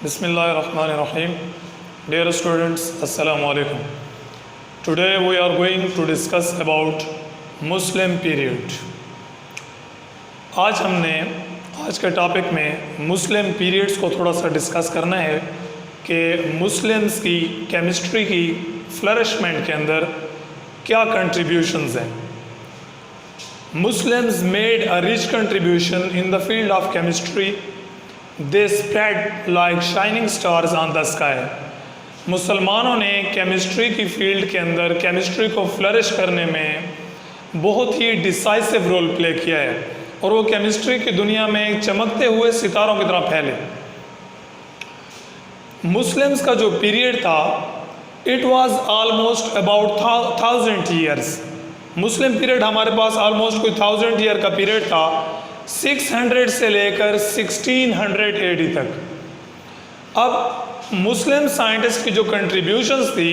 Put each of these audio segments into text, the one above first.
Bismillahirrahmanirrahim. Dear students, Assalamu alaikum. Today we are going to discuss about Muslim period. आज के topic में मुस्लिम periods को थोड़ा सा डिस्कस करना है कि मुस्लिम्स की केमिस्ट्री की फ्लरिशमेंट के अंदर क्या कंट्रीब्यूशंस हैं. Muslims made a rich contribution in the field of chemistry. They spread like shining stars on the sky. मुसलमानों ने केमिस्ट्री की फील्ड के अंदर केमिस्ट्री को फ्लरिश करने में बहुत ही डिसाइसिव रोल प्ले किया है और वो केमिस्ट्री की दुनिया में एक चमकते हुए सितारों की तरह फैले. मुस्लिम्स का जो पीरियड था, it was almost about 1000 years. Muslim period हमारे पास ऑलमोस्ट कोई 1000 ईयर का पीरियड था, 600 से लेकर 1600 AD तक. अब मुस्लिम साइंटिस्ट की जो कंट्रीब्यूशंस थी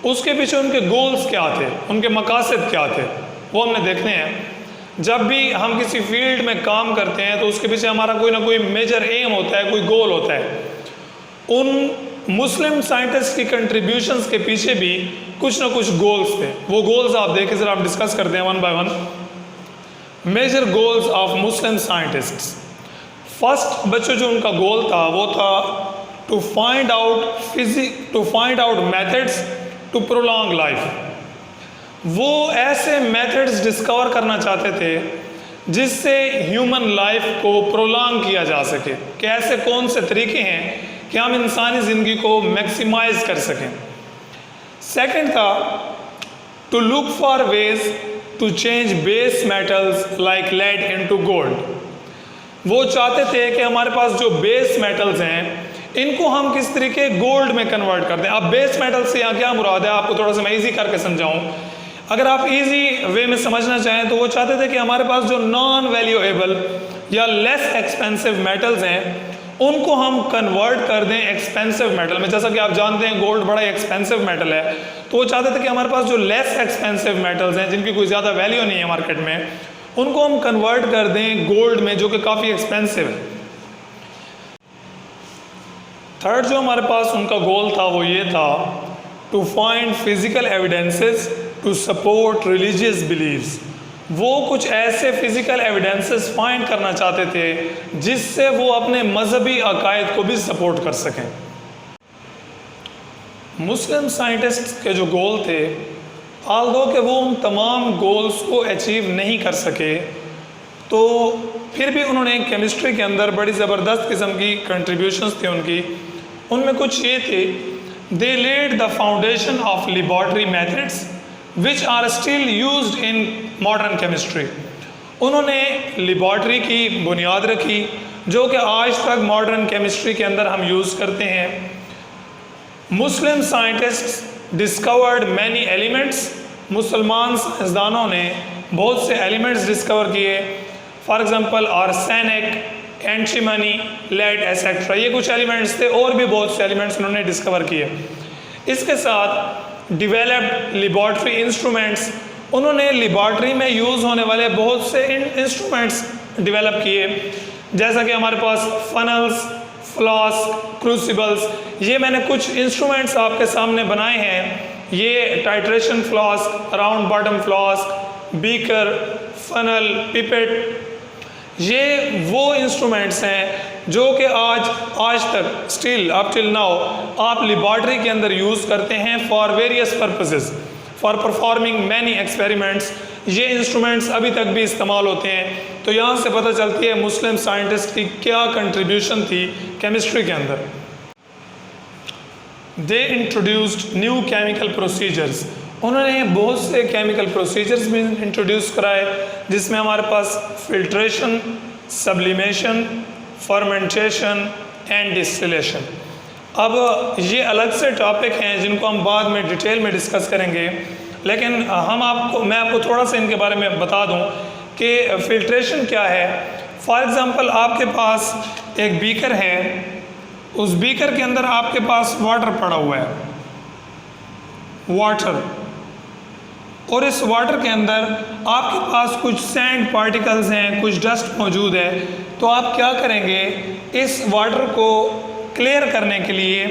उसके पीछे उनके गोल्स क्या थे, उनके मकासद क्या थे, वो हमने देखने हैं. जब भी हम किसी फील्ड में काम करते हैं तो उसके पीछे हमारा कोई ना कोई मेजर एम होता है, कोई गोल होता है. उन मुस्लिम साइंटिस्ट की कंट्रीब्यूशंस के पीछे भी कुछ ना कुछ गोल्स थे. वो गोल्स आप देखें, जरा हम डिस्कस करते हैं one by one. Major goals of Muslim scientists. First बच्चों जो उनका गोल था वो था to find out methods to prolong life. वो ऐसे मेथड्स डिस्कवर करना चाहते थे जिससे ह्यूमन लाइफ को प्रोलॉन्ग किया जा सके, कि ऐसे कौन से तरीके हैं कि हम इंसानी ज़िंदगी को मैक्सिमाइज कर सकें. सेकंड था to look for ways to change base metals like lead into gold. वो चाहते थे कि हमारे पास जो बेस मेटल्स हैं इनको हम किस तरीके गोल्ड में कन्वर्ट कर दें. अब बेस मेटल से यहाँ क्या मुराद है, आपको थोड़ा सा मैं ईजी करके समझाऊँ. अगर आप इजी वे में समझना चाहें तो वो चाहते थे कि हमारे पास जो नॉन वैल्यूएबल या लेस एक्सपेंसिव मेटल्स हैं उनको हम कन्वर्ट कर दें एक्सपेंसिव मेटल में. जैसा कि आप जानते हैं गोल्ड बड़ा एक्सपेंसिव मेटल है, तो वो चाहते थे कि हमारे पास जो लेस एक्सपेंसिव मेटल्स हैं जिनकी कोई ज़्यादा वैल्यू नहीं है मार्केट में, उनको हम कन्वर्ट कर दें गोल्ड में जो कि काफ़ी एक्सपेंसिव है. थर्ड जो हमारे पास उनका गोल था वो ये था to find physical evidences to support religious beliefs. वो कुछ ऐसे फिजिकल एविडेंसेस फाइंड करना चाहते थे जिससे वो अपने मजहबी अकायद को भी सपोर्ट कर सकें. मुस्लिम साइंटिस्ट के जो गोल थे, आल्दो कि वो उन तमाम गोल्स को अचीव नहीं कर सके, तो फिर भी उन्होंने केमिस्ट्री के अंदर बड़ी ज़बरदस्त किस्म की कंट्रीब्यूशंस थी उनकी. उनमें कुछ ये थे, they laid the foundation of laboratory methods which are still used in modern chemistry. उन्होंने लेबॉरेटरी की बुनियाद रखी जो कि आज तक मॉडर्न केमिस्ट्री के अंदर हम यूज़ करते हैं. Muslim scientists discovered many elements. मुसलमान साइंसदानों ने बहुत से एलिमेंट्स डिस्कवर किए. For example arsenic, antimony, lead et cetera, ये कुछ एलिमेंट्स थे. और भी बहुत से एलिमेंट्स उन्होंने डिस्कवर किए. इसके साथ डिवेलप्ड लेबॉरेटरी इंस्ट्रूमेंट्स. उन्होंने लेबॉरेटरी में यूज़ होने वाले बहुत से इंस्ट्रूमेंट्स डेवलप किए, जैसा कि हमारे पास फनल्स, फ्लास्क, क्रूसिबल्स. ये मैंने कुछ इंस्ट्रूमेंट्स आपके सामने बनाए हैं. ये titration flask, round bottom flask, beaker, funnel, pipette, ये वो इंस्ट्रूमेंट्स हैं जो कि आज तक स्टिल अप टिल नाउ आप लेबॉरेटरी के अंदर यूज़ करते हैं for various purposes, for performing many experiments. ये इंस्ट्रूमेंट्स अभी तक भी इस्तेमाल होते हैं. तो यहाँ से पता चलती है मुस्लिम साइंटिस्ट की क्या कंट्रीब्यूशन थी केमिस्ट्री के अंदर. They introduced new chemical procedures. उन्होंने बहुत से केमिकल प्रोसीजर्स भी इंट्रोड्यूस कराए जिसमें हमारे पास filtration, sublimation, fermentation and distillation. अब ये अलग से टॉपिक हैं जिनको हम बाद में डिटेल में डिस्कस करेंगे, लेकिन मैं आपको थोड़ा सा इनके बारे में बता दूं कि फिल्ट्रेशन क्या है. फॉर एग्ज़ाम्पल आपके पास एक बीकर है, उस बीकर के अंदर आपके पास वाटर पड़ा हुआ है, वाटर, और इस वाटर के अंदर आपके पास कुछ सैंड पार्टिकल्स हैं, कुछ डस्ट मौजूद है. तो आप क्या करेंगे, इस वाटर को क्लियर करने के लिए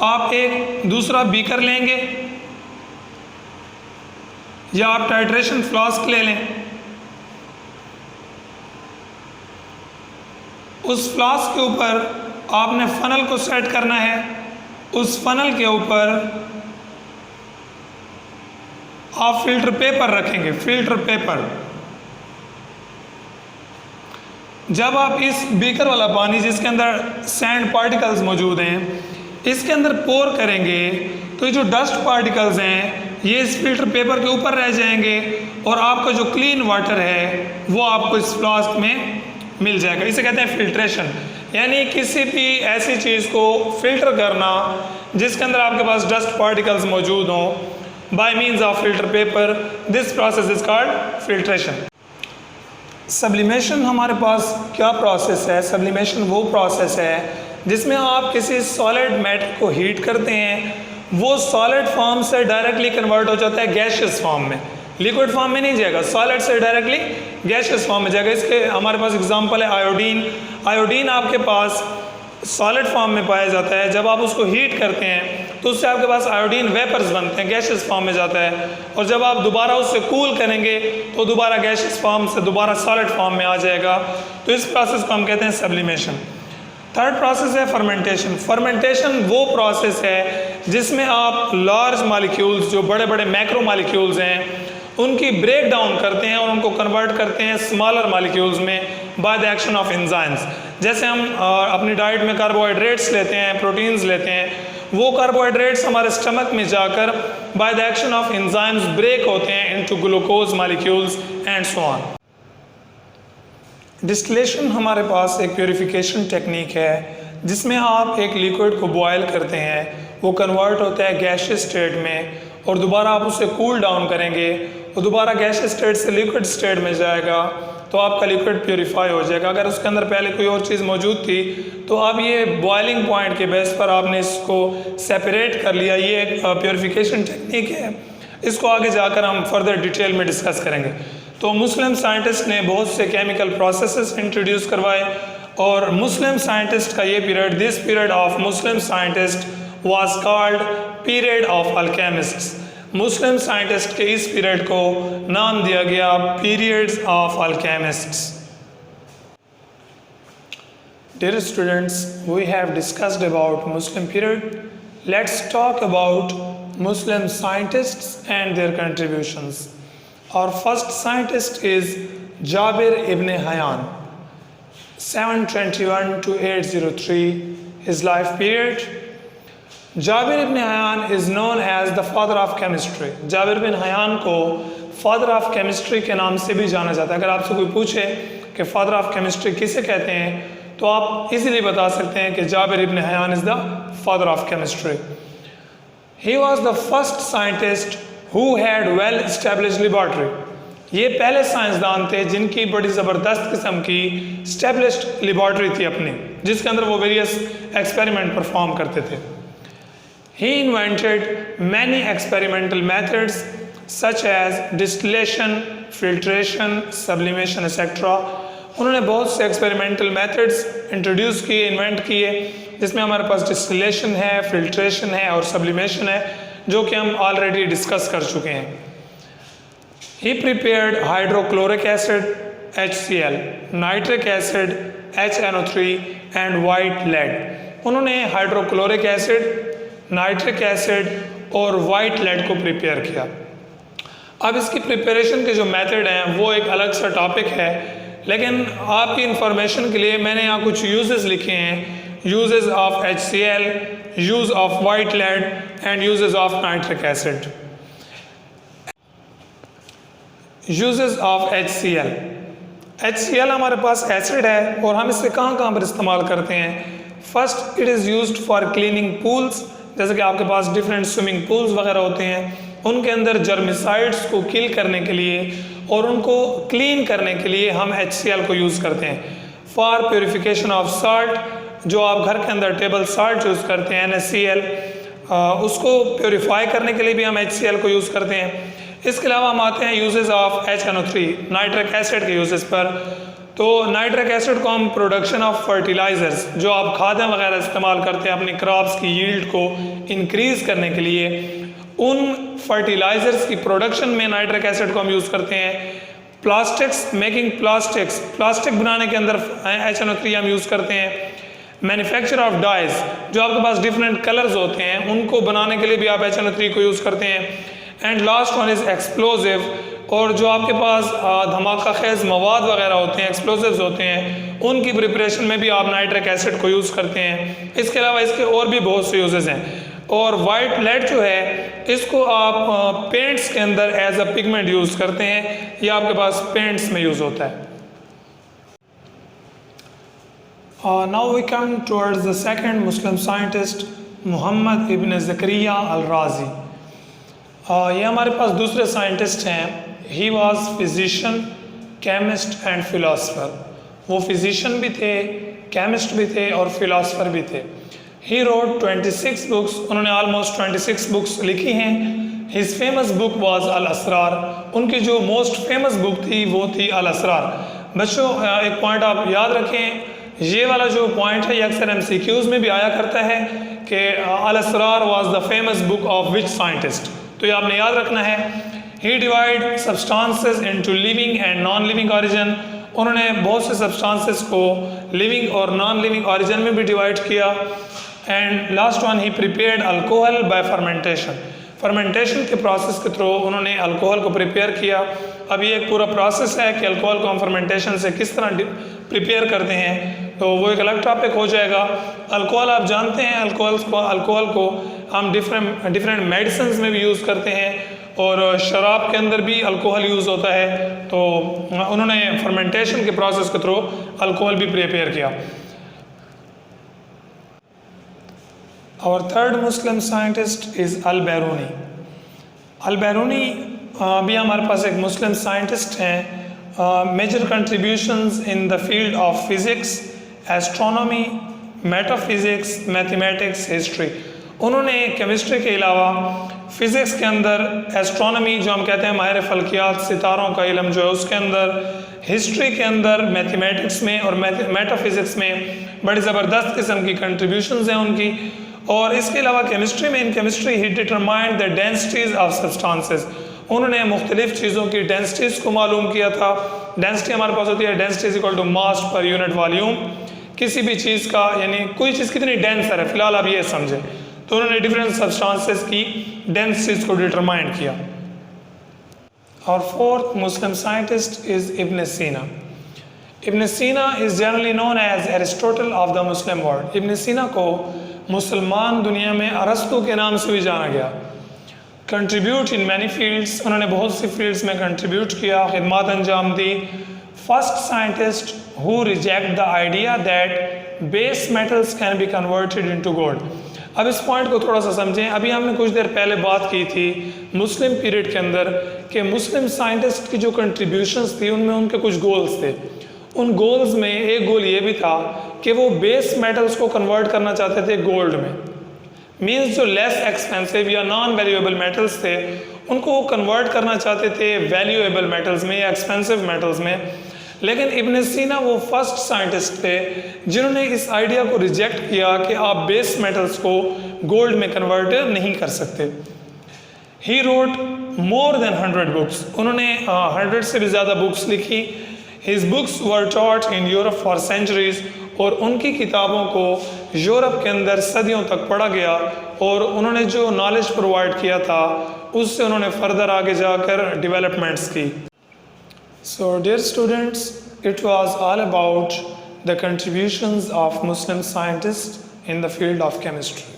आप एक दूसरा बीकर लेंगे या आप टाइट्रेशन फ्लास्क ले लें। उस फ्लास्क के ऊपर आपने फनल को सेट करना है। उस फनल के ऊपर आप फिल्टर पेपर रखेंगे, फिल्टर पेपर। जब आप इस बीकर वाला पानी जिसके अंदर सैंड पार्टिकल्स मौजूद हैं इसके अंदर पोर करेंगे तो ये जो डस्ट पार्टिकल्स हैं ये इस फिल्टर पेपर के ऊपर रह जाएंगे और आपका जो क्लीन वाटर है वो आपको इस फ्लास्क में मिल जाएगा। इसे कहते हैं फिल्ट्रेशन, यानी किसी भी ऐसी चीज़ को फिल्टर करना जिसके अंदर आपके पास डस्ट पार्टिकल्स मौजूद हों bye means of filter paper. This process is called filtration. Sublimation हमारे पास क्या प्रोसेस है? सब्लिमेशन वो प्रोसेस है जिसमें आप किसी सॉलिड मैटर को हीट करते हैं, वो सॉलिड फॉर्म से डायरेक्टली कन्वर्ट हो जाता है गैशियस फॉर्म में, लिक्विड फॉर्म में नहीं जाएगा, सॉलिड से डायरेक्टली गैशियस फॉर्म में जाएगा। इसके हमारे पास एग्जांपल है आयोडीन। आयोडीन आपके पास सॉलिड फॉर्म में पाया जाता है, जब आप उसको हीट करते हैं तो उससे आपके पास आयोडीन वेपर्स बनते हैं, गैशियस फॉर्म में जाता है, और जब आप दोबारा उससे कूल करेंगे तो दोबारा गैशियस फॉर्म से दोबारा सॉलिड फॉर्म में आ जाएगा। तो इस प्रोसेस को हम कहते हैं सब्लिमेशन। थर्ड प्रोसेस है फर्मेंटेशन। फर्मेंटेशन वो प्रोसेस है जिसमें आप लार्ज मॉलिक्यूल्स, जो बड़े बड़े मैक्रो मॉलिक्यूल्स हैं, उनकी ब्रेक डाउन करते हैं और उनको कन्वर्ट करते हैं स्मॉलर मॉलिक्यूल्स में bye the action of enzymes. जैसे हम अपनी डाइट में कार्बोहाइड्रेट्स लेते हैं, प्रोटीन्स लेते हैं, वो कार्बोहाइड्रेट्स हमारे स्टमक में जाकर by the action of enzymes break होते हैं into glucose molecules and so on. Distillation हमारे पास एक प्योरीफिकेशन टेक्निक है जिसमें आप एक लिक्विड को बॉयल करते हैं, वो कन्वर्ट होता है गैशियस स्टेट में, और दोबारा आप उसे कूल डाउन करेंगे, वो दोबारा गैशियस स्टेट से लिक्विड स्टेट में जाएगा तो आपका लिक्विड प्योरीफाई हो जाएगा। अगर उसके अंदर पहले कोई और चीज़ मौजूद थी तो अब ये बॉइलिंग पॉइंट के बेस पर आपने इसको सेपरेट कर लिया। ये एक प्योरीफिकेशन टेक्निक है, इसको आगे जाकर हम फर्दर डिटेल में डिस्कस करेंगे। तो मुस्लिम साइंटिस्ट ने बहुत से केमिकल प्रोसेसेस इंट्रोड्यूस करवाए और मुस्लिम साइंटिस्ट का ये period, this period of Muslim scientist was called period of alchemists. Muslim scientist के इस पीरियड को नाम दिया गया periods of alchemists. Dear students, we have discussed about Muslim period. Let's talk about Muslim scientists and their contributions. Our first scientist is Jabir ibn Hayyan, 721 to 803, his life period. Jabir ibn Hayyan is known as the father of chemistry. Jabir bin Hayyan को father of chemistry के नाम से भी जाना जाता है। अगर आपसे कोई पूछे कि फादर ऑफ केमिस्ट्री किसे कहते हैं तो आप इजीली बता सकते हैं कि Jabir ibn Hayyan is the father of chemistry. He was the first scientist who had well established laboratory. ये पहले साइंसदान थे जिनकी बड़ी ज़बरदस्त किस्म की एस्टेब्लिश्ड लेबॉर्ट्री थी अपनी, जिसके अंदर वो वेरियस एक्सपेरिमेंट परफॉर्म करते थे। He invented many experimental methods such as distillation, filtration, sublimation, etc. उन्होंने बहुत से एक्सपेरिमेंटल मेथड्स इंट्रोड्यूस किए, इन्वेंट किए, जिसमें हमारे पास डिस्टिलेशन है, फिल्ट्रेशन है और सब्लिमेशन है, जो कि हम ऑलरेडी डिस्कस कर चुके हैं। He prepared hydrochloric acid HCl, nitric acid HNO3 and white lead। उन्होंने हाइड्रोक्लोरिक एसिड, नाइट्रिक एसिड और वाइट लेड को प्रिपेयर किया। अब इसकी प्रिपरेशन के जो मेथड हैं वो एक अलग सा टॉपिक है, लेकिन आपकी इंफॉर्मेशन के लिए मैंने यहाँ कुछ यूजेस लिखे हैं। Uses of HCl, use of white lead and uses of nitric acid. Uses of HCl। HCl हमारे पास एसिड है और हम इसे कहाँ कहाँ पर इस्तेमाल करते हैं। First, it is used for cleaning pools. जैसे कि आपके पास डिफरेंट स्विमिंग पूल्स वगैरह होते हैं, उनके अंदर जर्मिसाइड्स को किल करने के लिए और उनको क्लीन करने के लिए हम HCl को यूज़ करते हैं। फॉर प्योरीफिकेशन ऑफ साल्ट, जो आप घर के अंदर टेबल साल्ट यूज़ करते हैं NaCl, उसको प्योरीफाई करने के लिए भी हम HCl को यूज़ करते हैं। इसके अलावा हम आते हैं uses of HNO3, nitric acid के यूजेस पर। तो नाइट्रिक एसिड को हम प्रोडक्शन ऑफ फर्टिलाइज़र्स, जो आप खादें वगैरह इस्तेमाल करते हैं अपनी क्रॉप्स की यील्ड को इंक्रीज़ करने के लिए, उन फर्टिलाइज़र्स की प्रोडक्शन में नाइट्रिक एसिड को हम यूज़ करते हैं। प्लास्टिक्स, मेकिंग प्लास्टिक्स, प्लास्टिक बनाने के अंदर HNO3 हम यूज़ करते हैं। मैन्युफैक्चर ऑफ डाइज, जो आपके पास डिफरेंट कलर्स होते हैं उनको बनाने के लिए भी आप HNO3 को यूज़ करते हैं। And last one is explosive, और जो आपके पास धमाका खेज मवाद वगैरह होते हैं, एक्सप्लोजिव्स होते हैं, उनकी प्रिपरेशन में भी आप नाइट्रिक एसिड को यूज़ करते हैं। इसके अलावा इसके और भी बहुत से यूजेस हैं। और वाइट लेड जो है इसको आप पेंट्स के अंदर एज अ पिगमेंट यूज़ करते हैं, ये आपके पास पेंट्स में यूज़ होता है। Now we come towards the second Muslim scientist, Muhammad ibn Zakariya al Razi. ये हमारे पास दूसरे साइंटिस्ट हैं। He was physician, chemist and philosopher. वो फिजिशियन भी थे, केमिस्ट भी थे और फिलासफर भी थे। ही रोड 26 बुक्स, उन्होंने ऑलमोस्ट 26 बुक्स लिखी हैं। His famous book was Al Asrar, उनकी जो मोस्ट फेमस बुक थी वो थी अल असरार। बच्चों एक पॉइंट आप याद रखें, ये वाला जो पॉइंट है ये अक्सर MCQs में भी आया करता है कि Al Asrar was the famous book of which scientist, तो ये आपने याद रखना है। He divide substances into living and non living origin, उन्होंने बहुत से सब्सटेंसेस को लिविंग और नॉन लिविंग ऑरिजिन में भी डिवाइड किया। And last one, he prepared alcohol bye fermentation, fermentation के प्रोसेस के थ्रू उन्होंने अल्कोहल को प्रिपेयर किया। अब ये एक पूरा प्रोसेस है कि अल्कोहल को हम फर्मेंटेशन से किस तरह प्रिपेयर करते हैं, तो वो एक अलग टॉपिक हो जाएगा। अल्कोहल आप जानते हैं, अल्कोहल को हम डिफरेंट मेडिसिन में भी यूज़ करते हैं और शराब के अंदर भी अल्कोहल यूज़ होता है। तो उन्होंने फर्मेंटेशन के प्रोसेस के थ्रू अल्कोहल भी प्रिपेयर किया। Our third Muslim scientist is Al-Biruni. Al-Biruni भी हमारे पास एक मुस्लिम साइंटिस्ट हैं। Major contributions in the field of physics, astronomy, metaphysics, mathematics, history. उन्होंने केमिस्ट्री के अलावा फ़िज़िक्स के अंदर, एस्ट्रोनॉमी जो हम कहते हैं माहिर फ़ल्कियात, सितारों का इल्म जो है उसके अंदर, हिस्ट्री के अंदर, मैथमेटिक्स में और मेटाफिज़िक्स में बड़ी ज़बरदस्त किस्म की कंट्रीब्यूशंस हैं उनकी। और इसके अलावा केमिस्ट्री में, in chemistry he determined the densities of substances, उन्होंने मुख्तलिफ़ चीज़ों की डेंसिटीज़ को मालूम किया था। डेंसिटी हमारे पास होती है density is equal to mass per unit volume, किसी भी चीज़ का यानी कोई चीज़ कितनी डेंसर है, फिलहाल आप ये समझें। तो उन्होंने डिफरेंट सब्सटेंसेस की डेंसिटीज़ को डिटरमाइन किया। और fourth Muslim scientist is Ibn Sina. Ibn Sina is generally known as Aristotle of the Muslim world. Ibn Sina को मुसलमान दुनिया में अरस्तु के नाम से भी जाना गया। कंट्रीब्यूट इन मैनी फील्ड्स, उन्होंने बहुत सी फील्ड्स में कंट्रीब्यूट किया, खिदमत अंजाम दी। First scientist who reject the idea that base metals can be converted into gold. अब इस पॉइंट को थोड़ा सा समझें। अभी हमने कुछ देर पहले बात की थी मुस्लिम पीरियड के अंदर कि मुस्लिम साइंटिस्ट की जो कंट्रीब्यूशंस थी उनमें उनके कुछ गोल्स थे। उन गोल्स में एक गोल ये भी था कि वो बेस मेटल्स को कन्वर्ट करना चाहते थे गोल्ड में। मींस जो लेस एक्सपेंसिव या नॉन वैल्यूएबल मेटल्स थे उनको वो कन्वर्ट करना चाहते थे वैल्यूएबल मेटल्स में या एक्सपेंसिव मेटल्स में। लेकिन इब्न सीना वो फर्स्ट साइंटिस्ट थे जिन्होंने इस आइडिया को रिजेक्ट किया कि आप बेस मेटल्स को गोल्ड में कन्वर्ट नहीं कर सकते। He wrote more than 100 books, उन्होंने 100 से भी ज़्यादा बुक्स लिखी। His books were taught in Europe for centuries, और उनकी किताबों को यूरोप के अंदर सदियों तक पढ़ा गया और उन्होंने जो नॉलेज प्रोवाइड किया था उससे उन्होंने फर्दर आगे जाकर डेवलपमेंट्स की। So dear students, it was all about the contributions of Muslim scientists in the field of chemistry.